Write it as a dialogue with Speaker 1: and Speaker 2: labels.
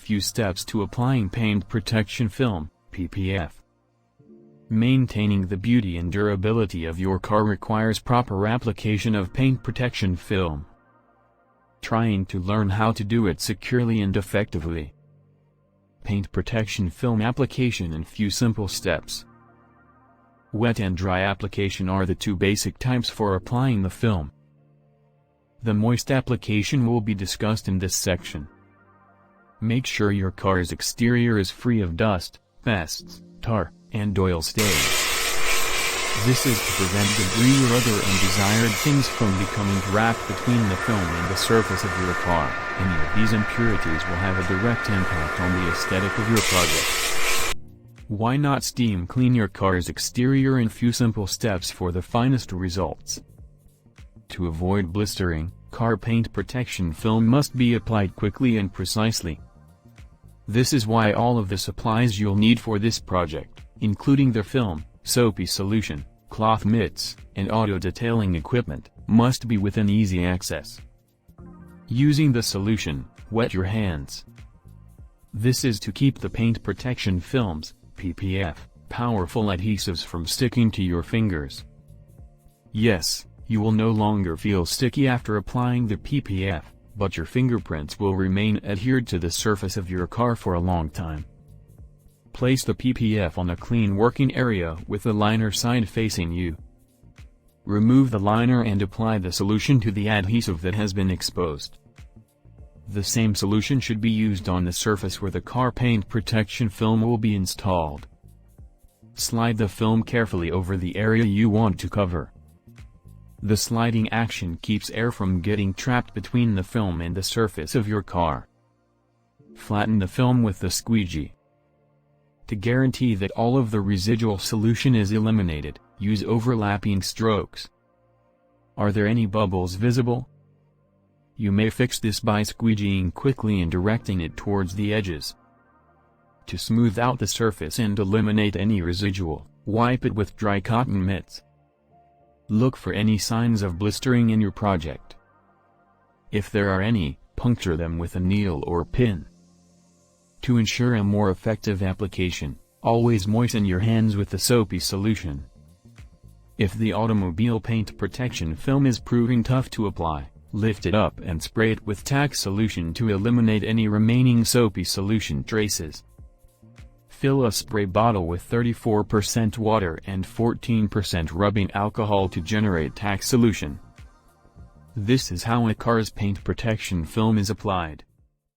Speaker 1: few steps to applying paint protection film, PPF. Maintaining the beauty and durability of your car requires proper application of paint protection film. Trying to learn how to do it securely and effectively. Paint protection film application in few simple steps. Wet and dry application are the two basic types for applying the film. The moist application will be discussed in this section. Make sure your car's exterior is free of dust, pests, tar, and oil stains. This is to prevent debris or other undesired things from becoming trapped between the film and the surface of your car. Any of these impurities will have a direct impact on the aesthetic of your project. Why not steam clean your car's exterior in few simple steps for the finest results? To avoid blistering, car paint protection film must be applied quickly and precisely. This is why all of the supplies you'll need for this project, including the film, soapy solution, cloth mitts, and auto detailing equipment, must be within easy access. Using the solution, wet your hands. This is to keep the paint protection films, PPF, powerful adhesives from sticking to your fingers. Yes, you will no longer feel sticky after applying the PPF, but your fingerprints will remain adhered to the surface of your car for a long time. Place the PPF on a clean working area with the liner side facing you. Remove the liner and apply the solution to the adhesive that has been exposed. The same solution should be used on the surface where the car paint protection film will be installed. Slide the film carefully over the area you want to cover. The sliding action keeps air from getting trapped between the film and the surface of your car. Flatten the film with the squeegee. To guarantee that all of the residual solution is eliminated, use overlapping strokes. Are there any bubbles visible? You may fix this by squeegeeing quickly and directing it towards the edges. To smooth out the surface and eliminate any residual, wipe it with dry cotton mitts. Look for any signs of blistering in your project. If there are any, puncture them with a needle or pin. To ensure a more effective application, always moisten your hands with the soapy solution. If the automobile paint protection film is proving tough to apply, lift it up and spray it with Tack solution to eliminate any remaining soapy solution traces. Fill a spray bottle with 34% water and 14% rubbing alcohol to generate Tack solution. This is how a car's paint protection film is applied.